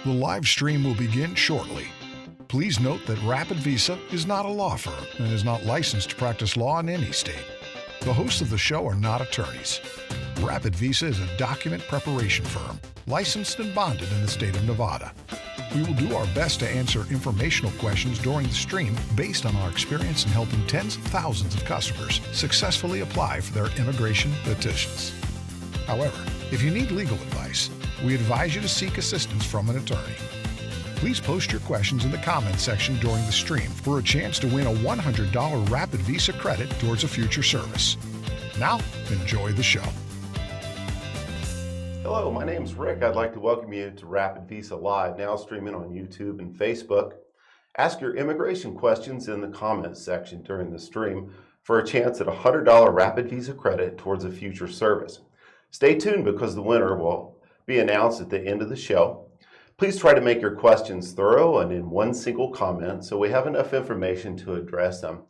The live stream will begin shortly. Please note that RapidVisa is not a law firm and is not licensed to practice law in any state. The hosts of the show are not attorneys. RapidVisa is a document preparation firm, licensed and bonded in the state of Nevada. We will do our best to answer informational questions during the stream based on our experience in helping tens of thousands of customers successfully apply for their immigration petitions. However, if you need legal advice, we advise you to seek assistance from an attorney. Please post your questions in the comments section during the stream for a chance to win a $100 RapidVisa credit towards a future service. Now, enjoy the show. Hello, my name is Rick. I'd like to welcome you to RapidVisa Live, now streaming on YouTube and Facebook. Ask your immigration questions in the comments section during the stream for a chance at a $100 RapidVisa credit towards a future service. Stay tuned because the winner will be announced at the end of the show. Please try to make your questions thorough and in one single comment so we have enough information to address them.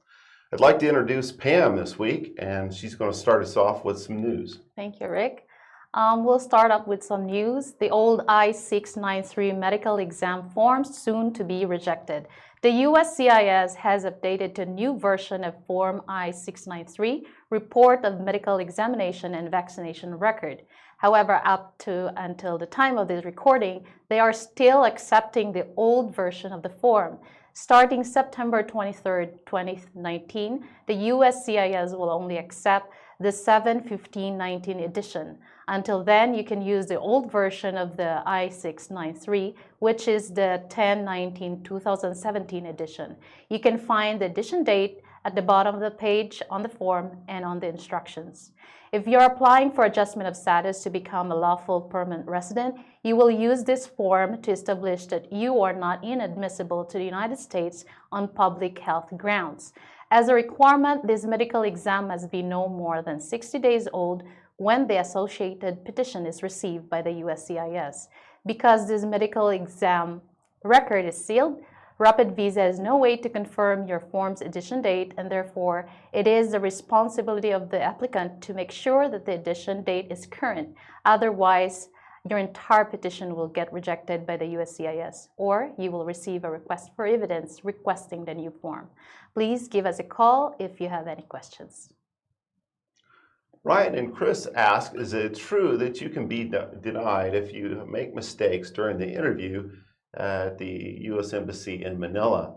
I'd like to introduce Pam this week, and she's going to start us off with some news. Thank you, Rick. We'll start up with some news. The old I-693 medical exam forms soon to be rejected. The USCIS has updated to a new version of Form I-693, Report of Medical Examination and Vaccination Record. However, until the time of this recording, they are still accepting the old version of the form. Starting September 23, 2019, the USCIS will only accept the 7/15/19 edition. Until then, you can use the old version of the I-693, which is the 10/19/2017 edition. You can find the edition date at the bottom of the page on the form and on the instructions. If you're applying for adjustment of status to become a lawful permanent resident, you will use this form to establish that you are not inadmissible to the United States on public health grounds. As a requirement, this medical exam must be no more than 60 days old when the associated petition is received by the USCIS. Because this medical exam record is sealed, RapidVisa has no way to confirm your form's edition date, and therefore it is the responsibility of the applicant to make sure that the edition date is current. Otherwise, your entire petition will get rejected by the USCIS, or you will receive a request for evidence requesting the new form. Please give us a call if you have any questions. Ryan and Chris ask, is it true that you can be denied if you make mistakes during the interview at the U.S. Embassy in Manila?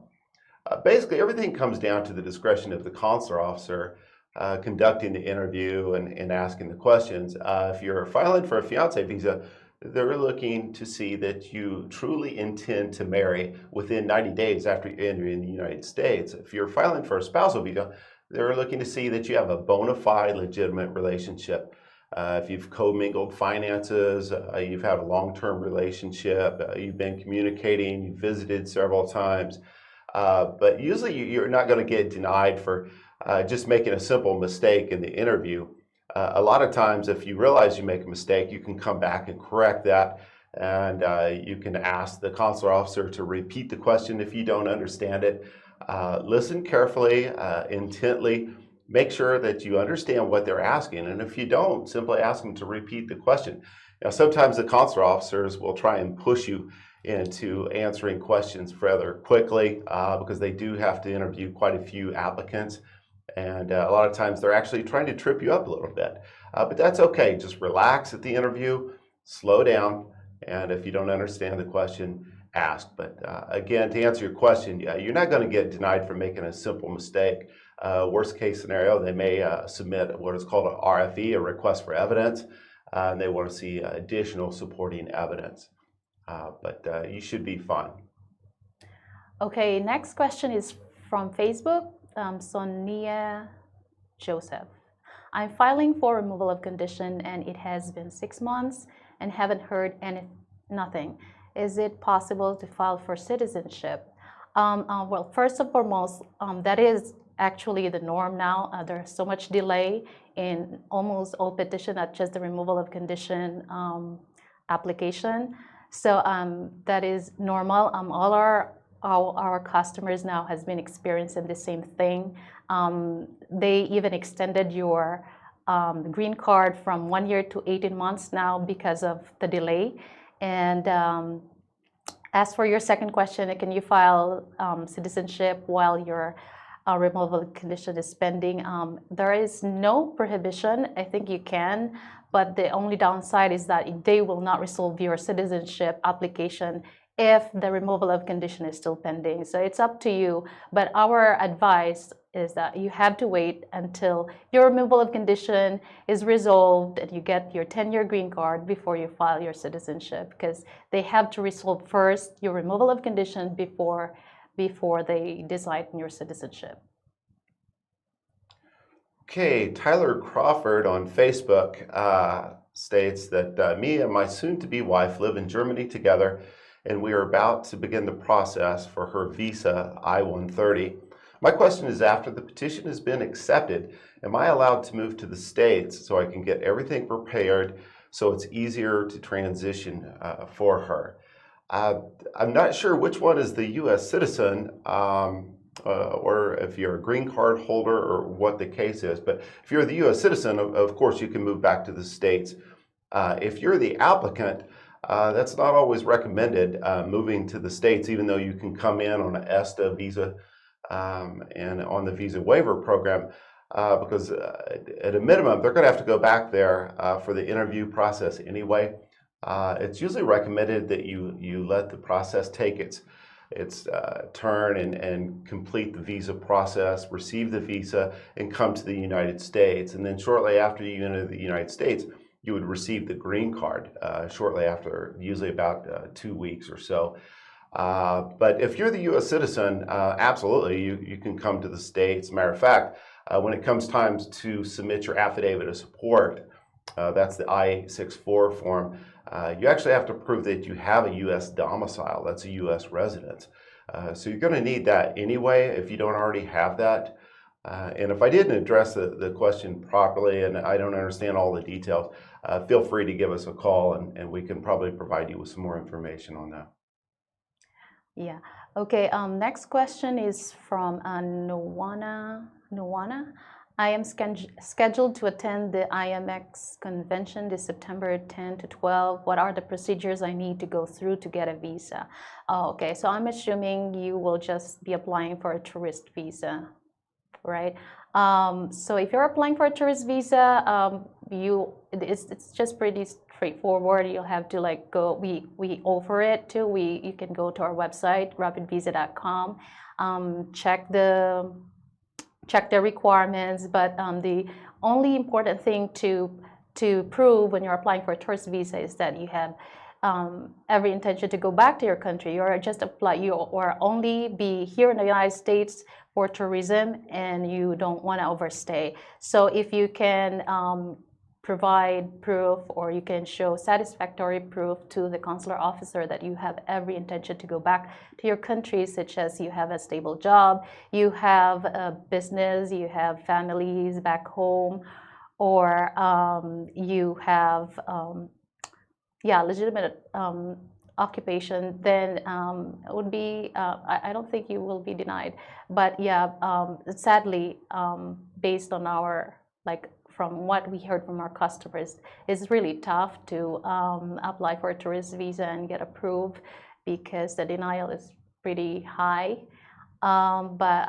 Basically, everything comes down to the discretion of the consular officer conducting the interview and asking the questions. If you're filing for a fiance visa, they're looking to see that you truly intend to marry within 90 days after you enter in the United States. If you're filing for a spousal visa, they're looking to see that you have a bona fide, legitimate relationship. If you've commingled finances, you've had a long-term relationship, you've been communicating, you've visited several times. But usually you're not going to get denied for just making a simple mistake in the interview. A lot of times, if you realize you make a mistake, you can come back and correct that, and you can ask the consular officer to repeat the question if you don't understand it. Listen carefully, intently. Make sure that you understand what they're asking, and if you don't, simply ask them to repeat the question. Now, sometimes the consular officers will try and push you into answering questions rather quickly because they do have to interview quite a few applicants, and a lot of times they're actually trying to trip you up a little bit. But that's okay. Just relax at the interview, slow down, and if you don't understand the question, ask. But again, to answer your question, you're not going to get denied for making a simple mistake. Worst case scenario, they may submit what is called an RFE, a request for evidence, and they want to see additional supporting evidence. But you should be fine. Okay, next question is from Facebook, Sonia Joseph. I'm filing for removal of condition and it has been 6 months and haven't heard nothing. Is it possible to file for citizenship? Well, first and foremost, that is actually the norm now. There's so much delay in almost all petitions, not just the removal of condition application. So that is normal. All our customers now has been experiencing the same thing. They even extended your green card from 1 year to 18 months now because of the delay. And As for your second question, can you file citizenship while your removal condition is pending? There is no prohibition. I think you can, but the only downside is that they will not resolve your citizenship application if the removal of condition is still pending. So it's up to you. But our advice is that you have to wait until your removal of condition is resolved and you get your 10-year green card before you file your citizenship, because they have to resolve first your removal of condition before they decide on your citizenship. Okay, Tyler Crawford on Facebook states that me and my soon-to-be wife live in Germany together, and we are about to begin the process for her visa I-130. My question is, after the petition has been accepted, am I allowed to move to the States so I can get everything prepared so it's easier to transition for her? I'm not sure which one is the U.S. citizen, or if you're a green card holder or what the case is. But if you're the U.S. citizen, of course, you can move back to the States. If you're the applicant, that's not always recommended, moving to the States, even though you can come in on an ESTA visa and on the visa waiver program, because at a minimum, they're going to have to go back there for the interview process anyway. It's usually recommended that you let the process take its turn and complete the visa process, receive the visa, and come to the United States. And then shortly after you enter the United States, you would receive the green card shortly after, usually about 2 weeks or so. But if you're the U.S. citizen, absolutely, you can come to the States. Matter of fact, when it comes time to submit your affidavit of support, that's the I-64 form, you actually have to prove that you have a U.S. domicile. That's a U.S. residence. So you're going to need that anyway if you don't already have that. And if I didn't address the question properly and I don't understand all the details, feel free to give us a call and we can probably provide you with some more information on that. Yeah. Okay. Next question is from Nuwana. I am scheduled to attend the IMX convention this September 10 to 12. What are the procedures I need to go through to get a visa? Oh, okay, so I'm assuming you will just be applying for a tourist visa, right? So if you're applying for a tourist visa, it's just pretty straightforward. You'll have to go. We offer it too. You can go to our website rapidvisa.com, check the requirements, but the only important thing to prove when you're applying for a tourist visa is that you have every intention to go back to your country. You are only be here in the United States for tourism, and you don't want to overstay. So if you can provide proof, or you can show satisfactory proof to the consular officer that you have every intention to go back to your country, such as you have a stable job, you have a business, you have families back home, or you have legitimate occupation, then it would be, I don't think you will be denied. But yeah, sadly, based on our, from what we heard from our customers, it's really tough to apply for a tourist visa and get approved because the denial is pretty high. But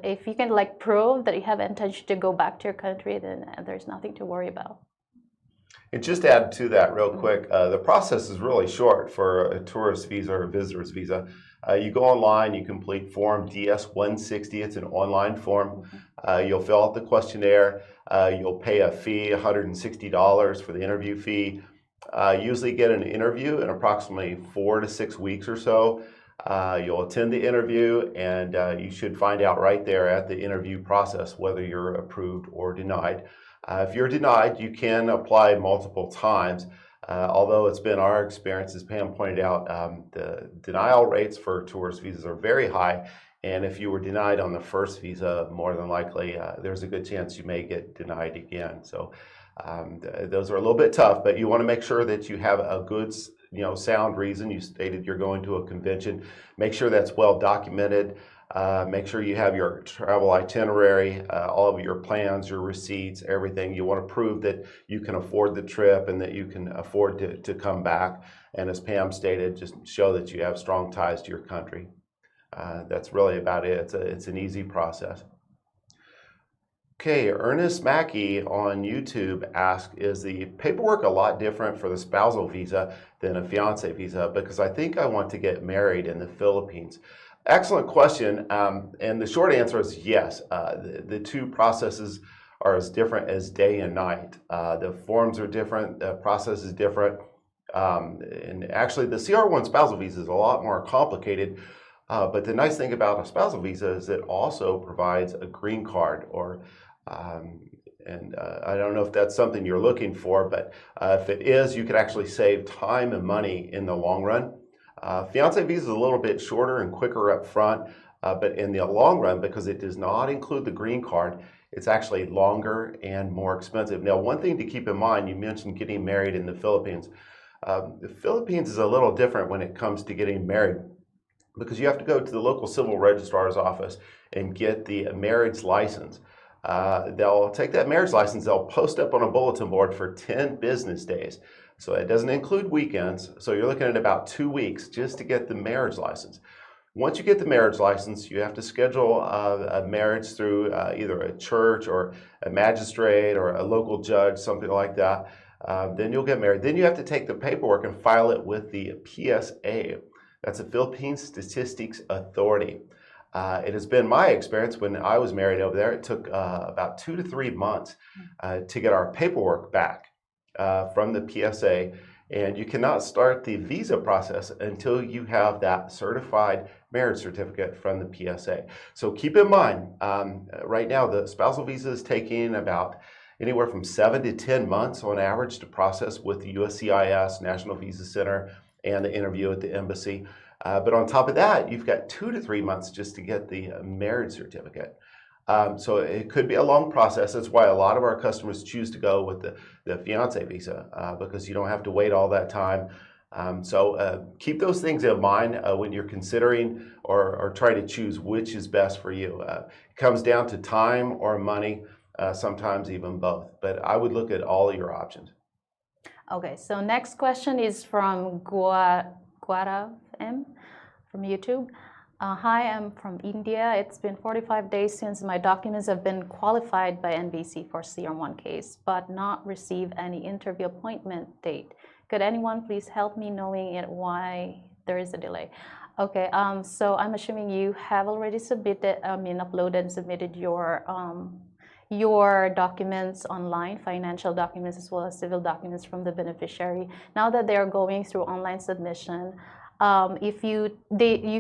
if you can prove that you have intention to go back to your country, then there's nothing to worry about. And just to add to that real quick, the process is really short for a tourist visa or a visitor's visa. You go online, you complete form DS-160, it's an online form. You'll fill out the questionnaire, you'll pay a fee, $160 for the interview fee. Usually get an interview in approximately 4 to 6 weeks or so. You'll attend the interview, and you should find out right there at the interview process whether you're approved or denied. If you're denied, you can apply multiple times. Although it's been our experience, as Pam pointed out, the denial rates for tourist visas are very high. And if you were denied on the first visa, more than likely, there's a good chance you may get denied again. So those are a little bit tough, but you want to make sure that you have a good, sound reason. You stated you're going to a convention. Make sure that's well documented. Make sure you have your travel itinerary, all of your plans, your receipts, everything. You want to prove that you can afford the trip and that you can afford to come back. And as Pam stated, just show that you have strong ties to your country. That's really about it. It's an easy process. Okay, Ernest Mackey on YouTube asked, is the paperwork a lot different for the spousal visa than a fiance visa? Because I think I want to get married in the Philippines. Excellent question. And the short answer is yes. The two processes are as different as day and night. The forms are different, the process is different. And actually, the CR1 spousal visa is a lot more complicated. But the nice thing about a spousal visa is it also provides a green card I don't know if that's something you're looking for, but if it is, you could actually save time and money in the long run. Fiance visa is a little bit shorter and quicker up front, but in the long run, because it does not include the green card, it's actually longer and more expensive. Now, one thing to keep in mind, you mentioned getting married in the Philippines. The Philippines is a little different when it comes to getting married, because you have to go to the local civil registrar's office and get the marriage license. They'll take that marriage license, they'll post up on a bulletin board for 10 business days. So it doesn't include weekends. So you're looking at about 2 weeks just to get the marriage license. Once you get the marriage license, you have to schedule a marriage through either a church or a magistrate or a local judge, something like that. Then you'll get married. Then you have to take the paperwork and file it with the PSA. That's the Philippine Statistics Authority. It has been my experience when I was married over there, it took about 2 to 3 months to get our paperwork back from the PSA. And you cannot start the visa process until you have that certified marriage certificate from the PSA. So keep in mind, right now the spousal visa is taking about anywhere from 7 to 10 months on average to process with the USCIS, National Visa Center, and the interview at the embassy. But on top of that, you've got 2 to 3 months just to get the marriage certificate. So it could be a long process. That's why a lot of our customers choose to go with the fiance visa, because you don't have to wait all that time. So keep those things in mind when you're considering or trying to choose which is best for you. It comes down to time or money, sometimes even both. But I would look at all of your options. Okay, so next question is from Guara M from YouTube. Hi, I'm from India. It's been 45 days since my documents have been qualified by NVC for CR1 case, but not receive any interview appointment date. Could anyone please help me knowing it why there is a delay? Okay, so I'm assuming you have already submitted, uploaded and submitted your documents online, financial documents as well as civil documents from the beneficiary. Now that they are going through online submission, you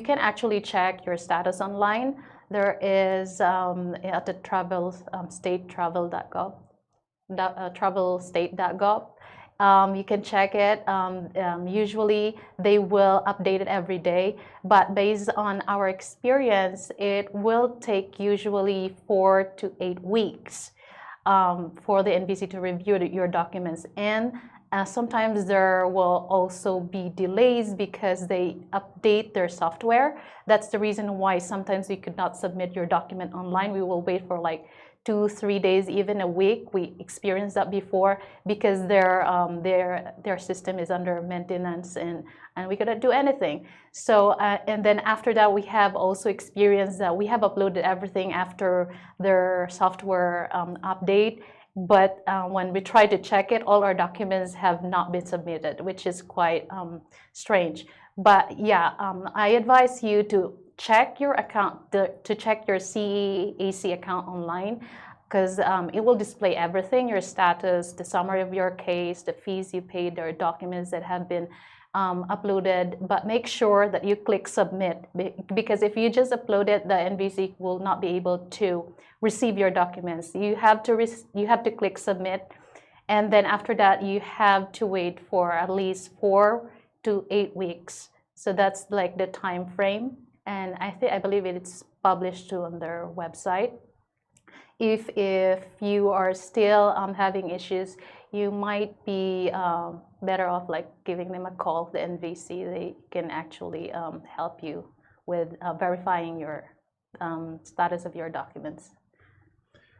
can actually check your status online. There is at the travelstate.gov. You can check it. Usually they will update it every day, but based on our experience, it will take usually 4 to 8 weeks for the NVC to review your documents. And sometimes there will also be delays because they update their software. That's the reason why sometimes you could not submit your document online. We will wait for like 2-3 days, even a week. We experienced that before because their system is under maintenance and we couldn't do anything. So and then after that, we have also experienced that we have uploaded everything after their software update. But when we try to check it, all our documents have not been submitted, which is quite strange. But yeah, I advise you to check your account, to check your CAC account online, because it will display everything, your status, the summary of your case, the fees you paid, or documents that have been uploaded. But make sure that you click submit, because if you just upload it, the NVC will not be able to receive your documents. You have to click submit, and then after that you have to wait for at least 4 to 8 weeks. So that's like the time frame, and I believe it's published too on their website. If you are still having issues, you might be better off like giving them a call, the NVC. They can actually help you with verifying your status of your documents.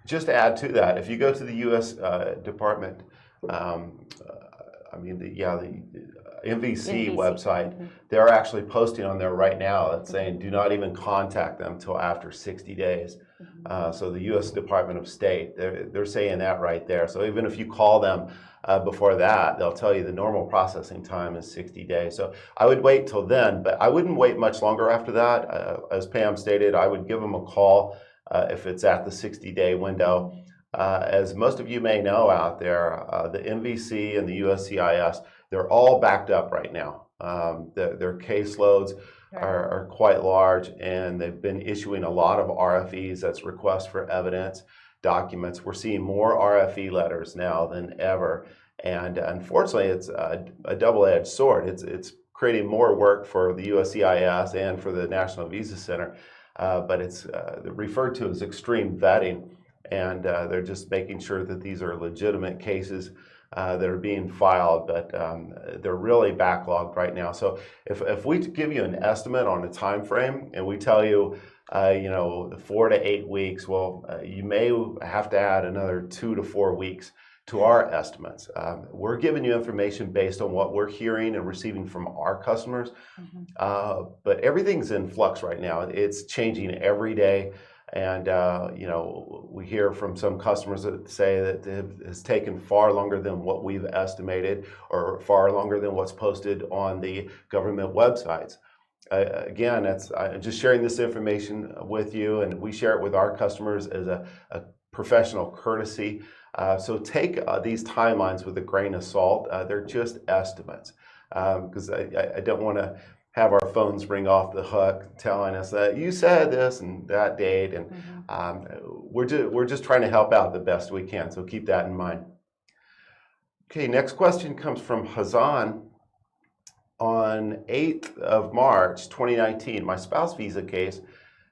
Just to add to that, if you go to the U.S. Department, the MVC website, they're actually posting on there right now that's saying do not even contact them till after 60 days. So the U.S. Department of State, they're saying that right there. So even if you call them before that, they'll tell you the normal processing time is 60 days. So I would wait till then, but I wouldn't wait much longer after that. As Pam stated, I would give them a call if it's at the 60-day window. As most of you may know out there, the MVC and the USCIS, they're all backed up right now. Their caseloads are quite large, and they've been issuing a lot of RFEs, that's requests for evidence, documents. We're seeing more RFE letters now than ever, and unfortunately, it's a double-edged sword. It's creating more work for the USCIS and for the National Visa Center, but it's referred to as extreme vetting. And they're just making sure that these are legitimate cases that are being filed, but they're really backlogged right now. So if we give you an estimate on a time frame and we tell you, 4 to 8 weeks, well, you may have to add another 2 to 4 weeks to our estimates. We're giving you information based on what we're hearing and receiving from our customers, but everything's in flux right now. It's changing every day. And, we hear from some customers that say that it has taken far longer than what we've estimated, or far longer than what's posted on the government websites. Again, I'm just sharing this information with you, and we share it with our customers as a professional courtesy. So take these timelines with a grain of salt. They're just estimates, because I don't want to have our phones ring off the hook telling us that you said this and that date, and we're just trying to help out the best we can, so keep that in mind. Okay, next question comes from Hazan. On 8th of March 2019, my spouse visa case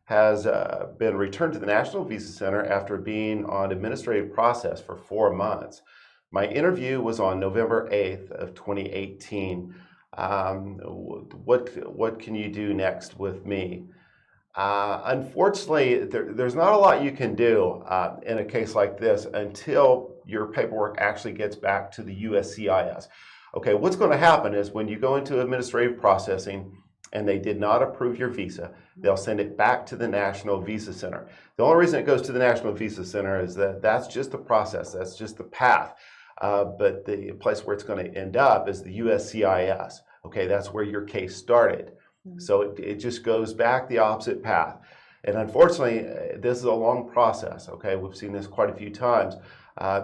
has been returned to the National Visa Center after being on administrative process for 4 months. My interview was on November 8th of 2018. What can you do next with me? Unfortunately, there's not a lot you can do in a case like this until your paperwork actually gets back to the USCIS. Okay, what's going to happen is when you go into administrative processing and they did not approve your visa, they'll send it back to the National Visa Center. The only reason it goes to the National Visa Center is that that's just the process, that's just the path. But the place where it's going to end up is the USCIS. Okay, that's where your case started. So it just goes back the opposite path. And unfortunately, this is a long process. Okay, we've seen this quite a few times.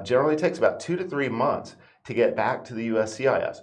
Generally, it takes about 2 to 3 months to get back to the USCIS.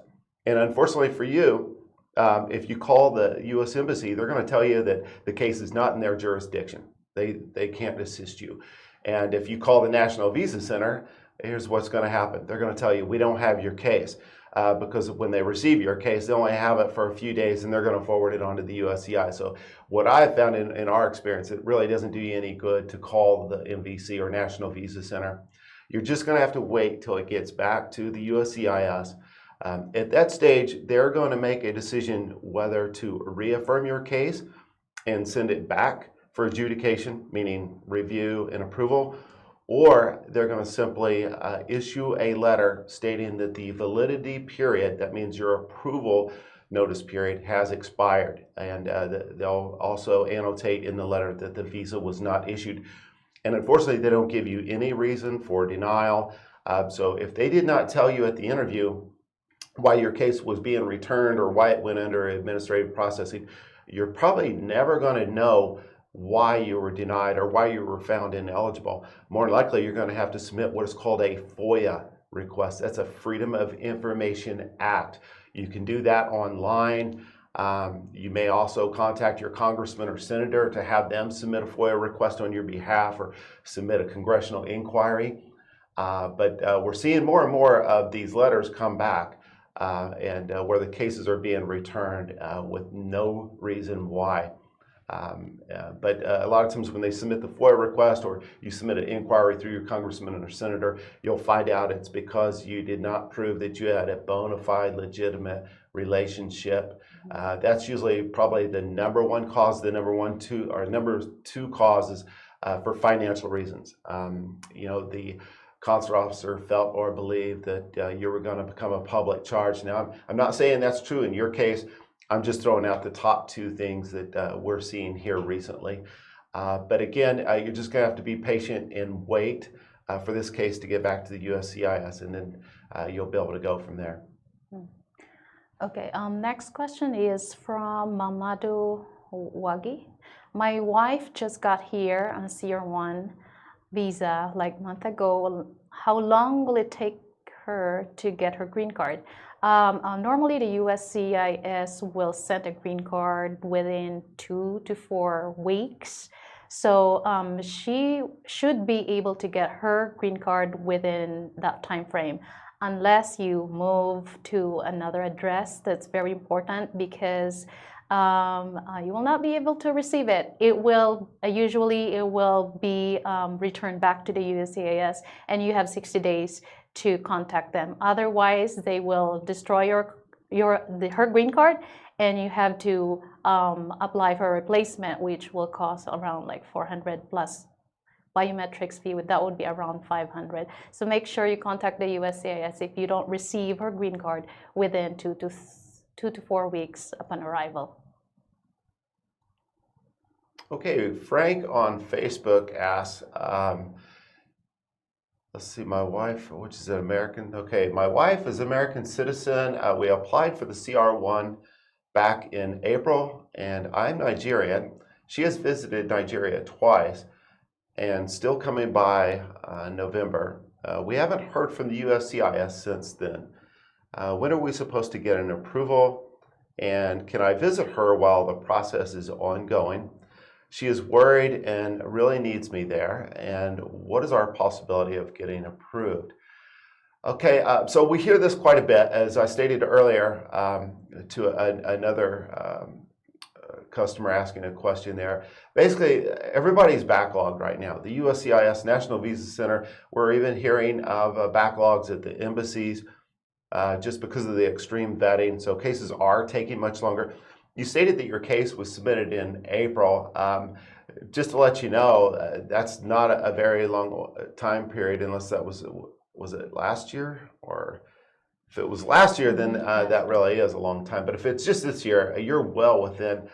And unfortunately for you, if you call the U.S. Embassy, they're going to tell you that the case is not in their jurisdiction. They can't assist you. And if you call the National Visa Center, here's what's going to happen. They're going to tell you, we don't have your case, because when they receive your case, they only have it for a few days, and they're going to forward it on to the USCI. So what I've found in our experience, it really doesn't do you any good to call the MVC or National Visa Center. You're just going to have to wait till it gets back to the USCIS. At that stage, they're going to make a decision whether to reaffirm your case and send it back for adjudication, meaning review and approval, or they're going to simply issue a letter stating that the validity period, that means your approval notice period, has expired. And they'll also annotate in the letter that the visa was not issued. And unfortunately, they don't give you any reason for denial. So if they did not tell you at the interview why your case was being returned or why it went under administrative processing, you're probably never going to know why you were denied or why you were found ineligible. More likely, you're going to have to submit what is called a FOIA request. That's a Freedom of Information Act. You can do that online. You may also contact your congressman or senator to have them submit a FOIA request on your behalf or submit a congressional inquiry. But we're seeing more and more of these letters come back and where the cases are being returned with no reason why. But a lot of times when they submit the FOIA request or you submit an inquiry through your congressman or senator, you'll find out it's because you did not prove that you had a bona fide, legitimate relationship. That's usually probably the number one cause. The number two causes for financial reasons. The consular officer felt or believed that you were going to become a public charge. Now, I'm not saying that's true in your case. I'm just throwing out the top two things that we're seeing here recently. But again, you're just going to have to be patient and wait for this case to get back to the USCIS, and then you'll be able to go from there. Okay, next question is from Mamadou Wagi. My wife just got here on CR1 visa like a month ago. How long will it take her to get her green card? Normally, the USCIS will send a green card within 2 to 4 weeks. So she should be able to get her green card within that time frame, unless you move to another address. That's very important because you will not be able to receive it. It will usually be returned back to the USCIS, and you have 60 days to contact them. Otherwise, they will destroy her green card, and you have to apply for a replacement, which will cost around like 400 plus biometrics fee. That would be around 500. So make sure you contact the USCIS if you don't receive her green card within 2 to 4 weeks upon arrival. Okay, Frank on Facebook asks, let's see, my wife, which is an American. Okay, my wife is an American citizen. We applied for the CR1 back in April, and I'm Nigerian. She has visited Nigeria twice and still coming by November. We haven't heard from the USCIS since then. When are we supposed to get an approval? And can I visit her while the process is ongoing? She is worried and really needs me there. And what is our possibility of getting approved? Okay, so we hear this quite a bit, as I stated earlier to another customer asking a question there. Basically, everybody's backlogged right now. The USCIS National Visa Center, we're even hearing of backlogs at the embassies just because of the extreme vetting. So cases are taking much longer. You stated that your case was submitted in April. Just to let you know, that's not a very long time period, unless that was it last year? Or if it was last year, then that really is a long time. But if it's just this year, you're well within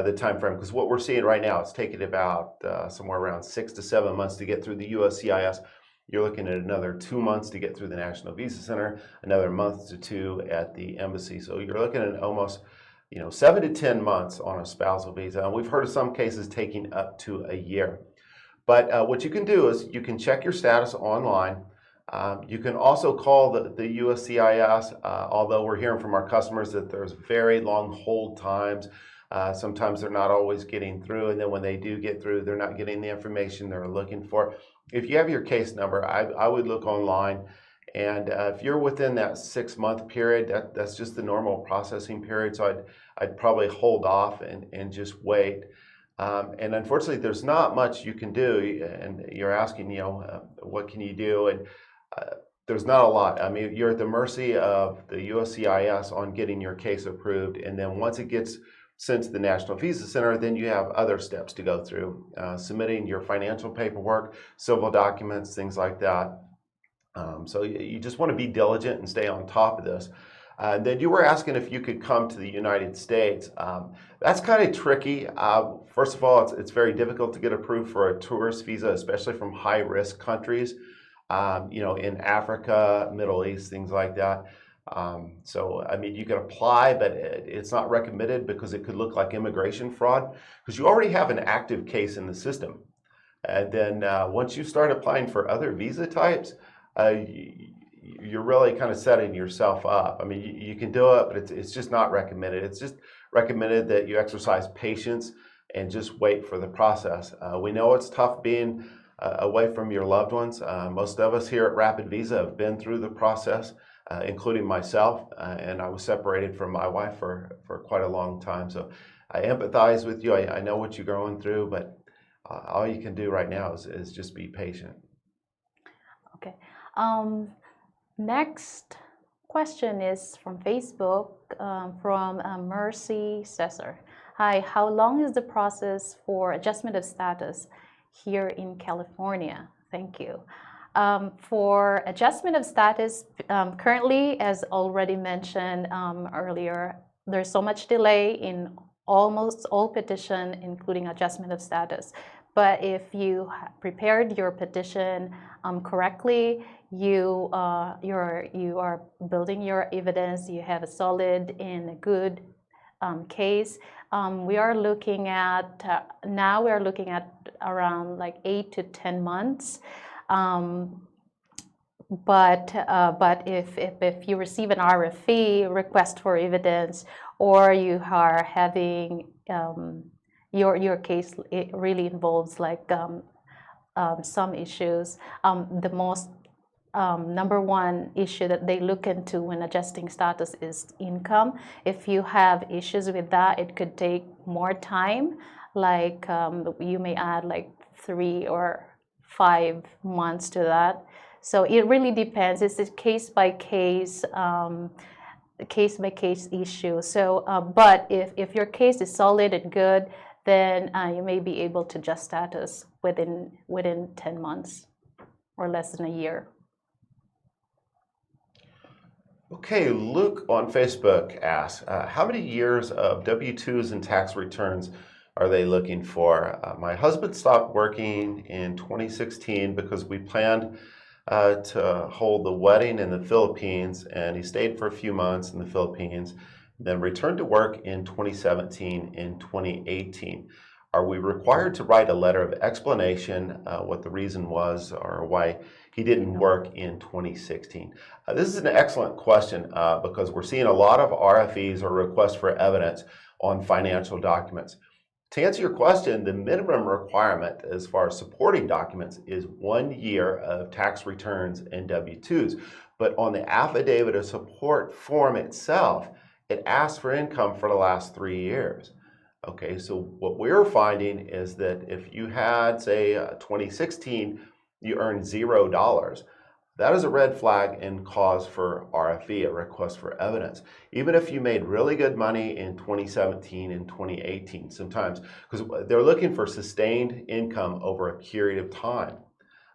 the time frame, because what we're seeing right now, it's taking about somewhere around 6 to 7 months to get through the USCIS. You're looking at another 2 months to get through the National Visa Center, another month to 2 at the embassy. So you're looking at almost 7 to 10 months on a spousal visa. And we've heard of some cases taking up to a year. But what you can do is you can check your status online. You can also call the USCIS, although we're hearing from our customers that there's very long hold times. Sometimes they're not always getting through, and then when they do get through, they're not getting the information they're looking for. If you have your case number, I would look online, and if you're within that 6-month period, that's just the normal processing period, so I'd probably hold off and just wait. And unfortunately, there's not much you can do, and you're asking, what can you do? And there's not a lot. I mean, you're at the mercy of the USCIS on getting your case approved, and then once it gets sent to the National Visa Center, then you have other steps to go through, submitting your financial paperwork, civil documents, things like that. So you just want to be diligent and stay on top of this. Then you were asking if you could come to the United States. That's kind of tricky. First of all, it's very difficult to get approved for a tourist visa, especially from high-risk countries, in Africa, Middle East, things like that. So, I mean, you can apply, but it's not recommended because it could look like immigration fraud, because you already have an active case in the system. And then once you start applying for other visa types, you're really kind of setting yourself up. I mean, you can do it, but it's just not recommended. It's just recommended that you exercise patience and just wait for the process. We know it's tough being away from your loved ones. Most of us here at RapidVisa have been through the process, including myself, and I was separated from my wife for quite a long time. So I empathize with you. I know what you're going through, but all you can do right now is just be patient. Okay. Next question is from Facebook, from Mercy Cesar. Hi, how long is the process for adjustment of status here in California? Thank you. For adjustment of status, currently, as already mentioned earlier, there's so much delay in almost all petition, including adjustment of status. But if you prepared your petition correctly, you are building your evidence, you have a solid and a good case. We are looking at now we are looking at around like 8 to 10 months. But if you receive an RFE, request for evidence, or you are having your case, it really involves like some issues. The most number one issue that they look into when adjusting status is income. If you have issues with that, it could take more time. Like you may add like 3 or 5 months to that. So it really depends. It's a case by case issue. So, but if your case is solid and good, then you may be able to adjust status within 10 months or less than a year. Okay, Luke on Facebook asks, how many years of W-2s and tax returns are they looking for? My husband stopped working in 2016 because we planned to hold the wedding in the Philippines, and he stayed for a few months in the Philippines, then returned to work in 2017 and 2018. Are we required to write a letter of explanation what the reason was or why he didn't work in 2016? This is an excellent question because we're seeing a lot of RFEs or requests for evidence on financial documents. To answer your question, the minimum requirement as far as supporting documents is 1 year of tax returns and W-2s. But on the affidavit of support form itself, it asks for income for the last 3 years. Okay, so what we're finding is that if you had, say, 2016, you earned $0, that is a red flag and cause for RFE, a request for evidence. Even if you made really good money in 2017 and 2018, sometimes, because they're looking for sustained income over a period of time.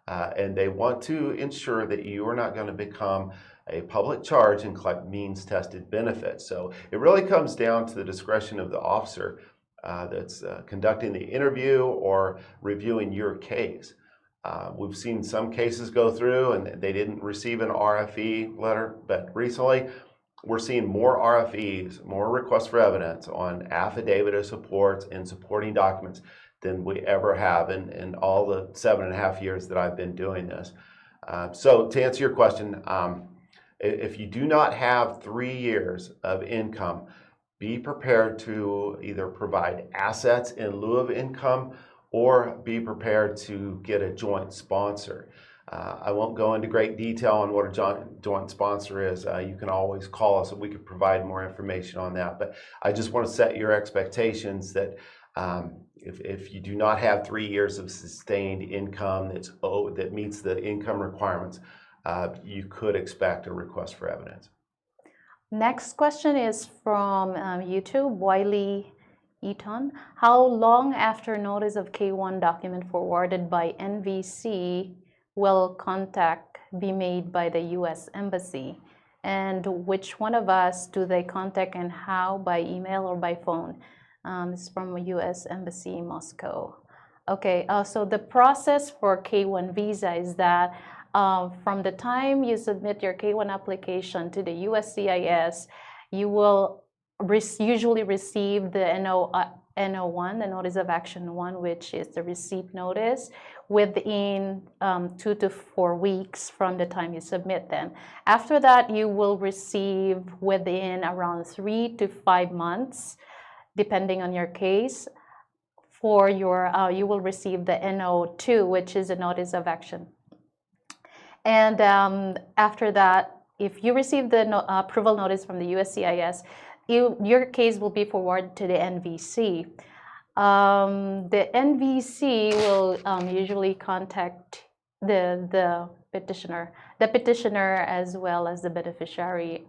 And they want to ensure that you are not going to become a public charge and collect means-tested benefits. So it really comes down to the discretion of the officer that's conducting the interview or reviewing your case. We've seen some cases go through and they didn't receive an RFE letter, but recently we're seeing more RFEs, more requests for evidence on affidavit of supports and supporting documents than we ever have in all the 7.5 years that I've been doing this. So to answer your question, if you do not have 3 years of income, be prepared to either provide assets in lieu of income or be prepared to get a joint sponsor. I won't go into great detail on what a joint sponsor is. You can always call us and we could provide more information on that. But I just want to set your expectations that if you do not have 3 years of sustained income that meets the income requirements, you could expect a request for evidence. Next question is from YouTube, Wiley Eaton. How long after notice of K-1 document forwarded by NVC will contact be made by the U.S. Embassy? And which one of us do they contact and how, by email or by phone? It's from U.S. Embassy in Moscow. Okay, so the process for K-1 visa is that from the time you submit your K-1 application to the USCIS, you will usually receive the NO1, the Notice of Action 1, which is the receipt notice, within 2 to 4 weeks from the time you submit them. After that, you will receive within around 3 to 5 months, depending on your case, for your, you will receive the NO2, which is a Notice of Action. And after that, if you receive the approval notice from the USCIS, your case will be forwarded to the NVC. The NVC will usually contact the petitioner as well as the beneficiary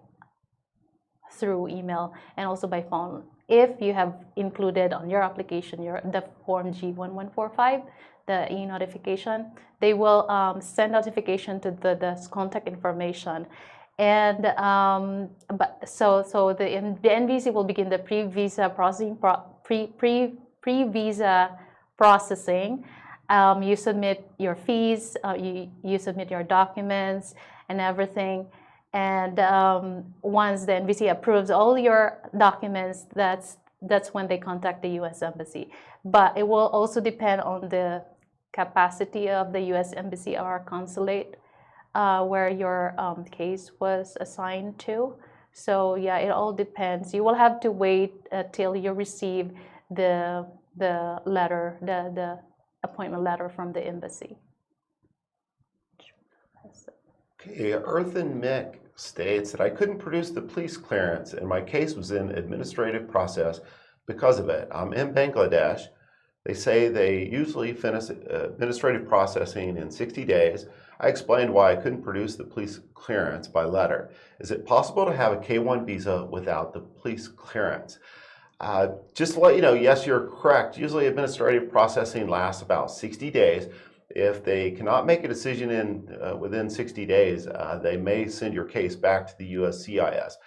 through email and also by phone. If you have included on your application the form G1145, the e-notification, they will send notification to the contact information. And so the NVC will begin the pre-visa processing. Pre-visa processing. You submit your fees, you submit your documents and everything. And once the NVC approves all your documents, that's when they contact the U.S. Embassy. But it will also depend on the capacity of the U.S. Embassy or consulate where your case was assigned to. So yeah, it all depends. You will have to wait till you receive the letter, the appointment letter from the embassy. Okay, Earthen Mick states that I couldn't produce the police clearance and my case was in administrative process because of it. I'm in Bangladesh. They say they usually finish administrative processing in 60 days. I explained why I couldn't produce the police clearance by letter. Is it possible to have a K-1 visa without the police clearance? Just to let you know, yes, you're correct. Usually administrative processing lasts about 60 days. If they cannot make a decision within 60 days, they may send your case back to the USCIS.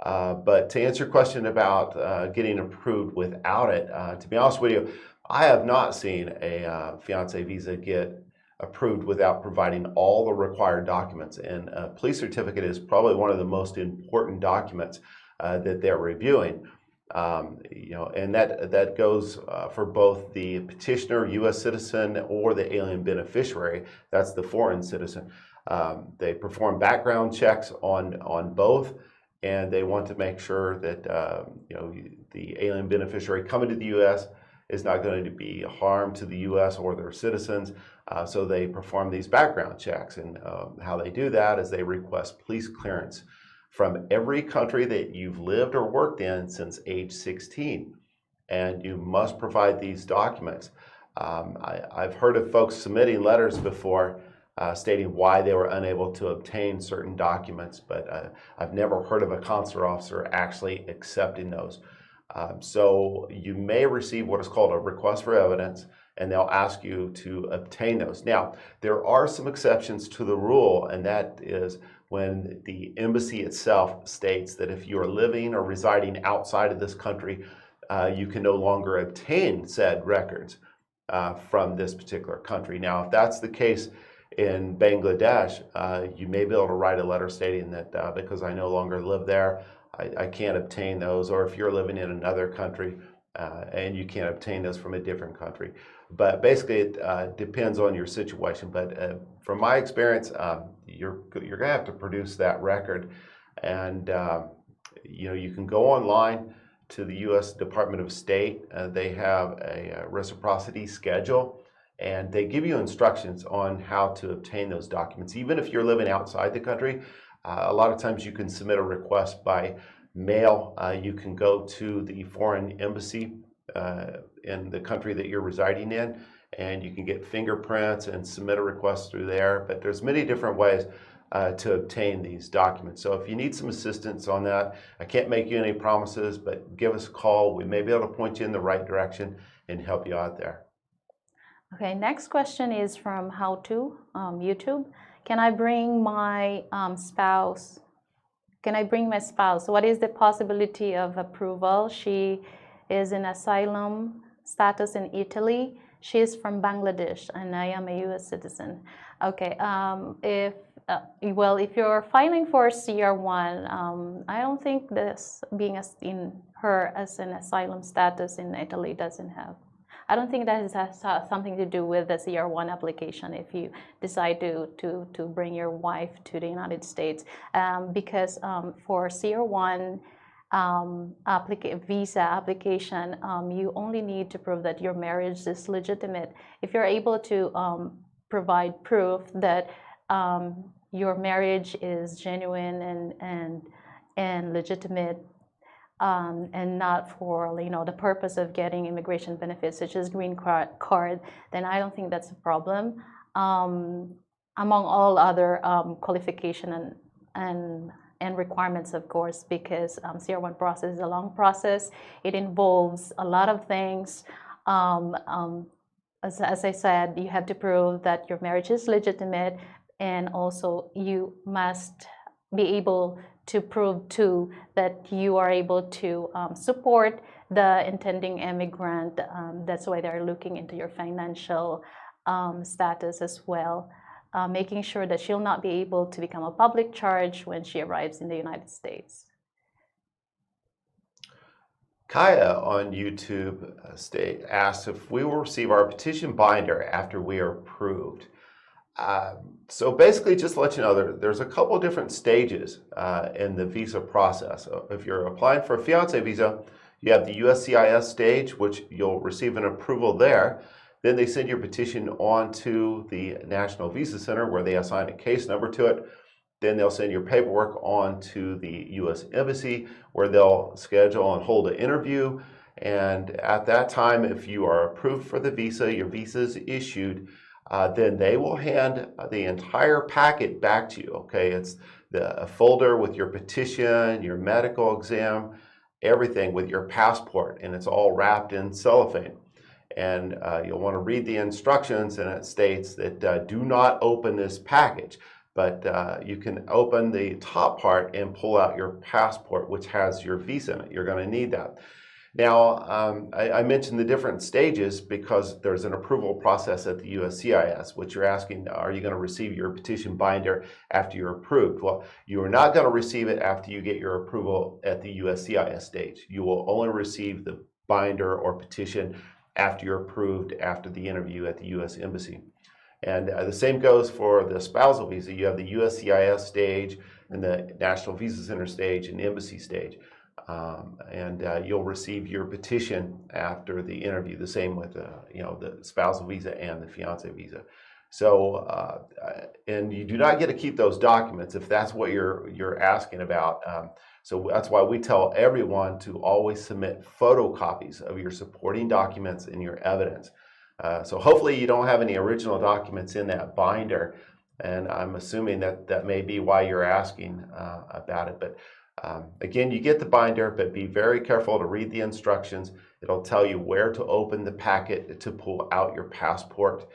But to answer your question about getting approved without it, to be honest with you, I have not seen a fiance visa get approved without providing all the required documents. And a police certificate is probably one of the most important documents that they're reviewing. And that goes for both the petitioner, U.S. citizen, or the alien beneficiary. That's the foreign citizen. They perform background checks on both, and they want to make sure that the alien beneficiary coming to the U.S. is not going to be a harm to the U.S. or their citizens. So they perform these background checks, and how they do that is they request police clearance from every country that you've lived or worked in since age 16. And you must provide these documents. I've heard of folks submitting letters before stating why they were unable to obtain certain documents, but I've never heard of a consular officer actually accepting those. So you may receive what is called a request for evidence, and they'll ask you to obtain those. Now, there are some exceptions to the rule, and that is when the embassy itself states that if you are living or residing outside of this country, you can no longer obtain said records from this particular country. Now, if that's the case in Bangladesh, you may be able to write a letter stating that because I no longer live there, I can't obtain those. Or if you're living in another country and you can't obtain those from a different country. But basically, it depends on your situation. But from my experience, you're going to have to produce that record, and you can go online to the U.S. Department of State. They have a reciprocity schedule, and they give you instructions on how to obtain those documents. Even if you're living outside the country, a lot of times you can submit a request by mail. You can go to the foreign embassy in the country that you're residing in, and you can get fingerprints and submit a request through there. But there's many different ways to obtain these documents. So if you need some assistance on that, I can't make you any promises, but give us a call. We may be able to point you in the right direction and help you out there. Okay, next question is from How To YouTube. Can I bring my spouse? Can I bring my spouse? What is the possibility of approval? She is in asylum status in Italy. She is from Bangladesh, and I am a U.S. citizen. Okay, if you're filing for CR1, I don't think this being in her as an asylum status in Italy doesn't have. I don't think that has something to do with the CR1 application if you decide to bring your wife to the United States, because for CR1 visa application, you only need to prove that your marriage is legitimate. If you're able to provide proof that your marriage is genuine and legitimate, and not for the purpose of getting immigration benefits such as green card, then I don't think that's a problem. Among all other qualification and requirements, of course, because CR1 process is a long process. It involves a lot of things. As I said, you have to prove that your marriage is legitimate, and also you must be able to prove too that you are able to support the intending immigrant. That's why they're looking into your financial status as well, making sure that she'll not be able to become a public charge when she arrives in the United States. Kaya on YouTube asked if we will receive our petition binder after we are approved. So basically, just to let you know, there's a couple different stages in the visa process. If you're applying for a fiancé visa, you have the USCIS stage, which you'll receive an approval there. Then they send your petition on to the National Visa Center, where they assign a case number to it. Then they'll send your paperwork on to the U.S. Embassy, where they'll schedule and hold an interview. And at that time, if you are approved for the visa, your visa is issued, then they will hand the entire packet back to you. Okay, it's a folder with your petition, your medical exam, everything with your passport, and it's all wrapped in cellophane. And you'll want to read the instructions, and it states that do not open this package. But you can open the top part and pull out your passport, which has your visa in it. You're going to need that. Now, I mentioned the different stages because there's an approval process at the USCIS, which you're asking, are you going to receive your petition binder after you're approved? Well, you are not going to receive it after you get your approval at the USCIS stage. You will only receive the binder or petition after you're approved after the interview at the U.S. Embassy. And the same goes for the spousal visa. You have the USCIS stage and the National Visa Center stage and embassy stage. You'll receive your petition after the interview, the same with the spousal visa and the fiancé visa. So, and you do not get to keep those documents if that's what you're asking about. So that's why we tell everyone to always submit photocopies of your supporting documents and your evidence. So hopefully you don't have any original documents in that binder, and I'm assuming that may be why you're asking about it. But again, you get the binder, but be very careful to read the instructions. It'll tell you where to open the packet to pull out your passport.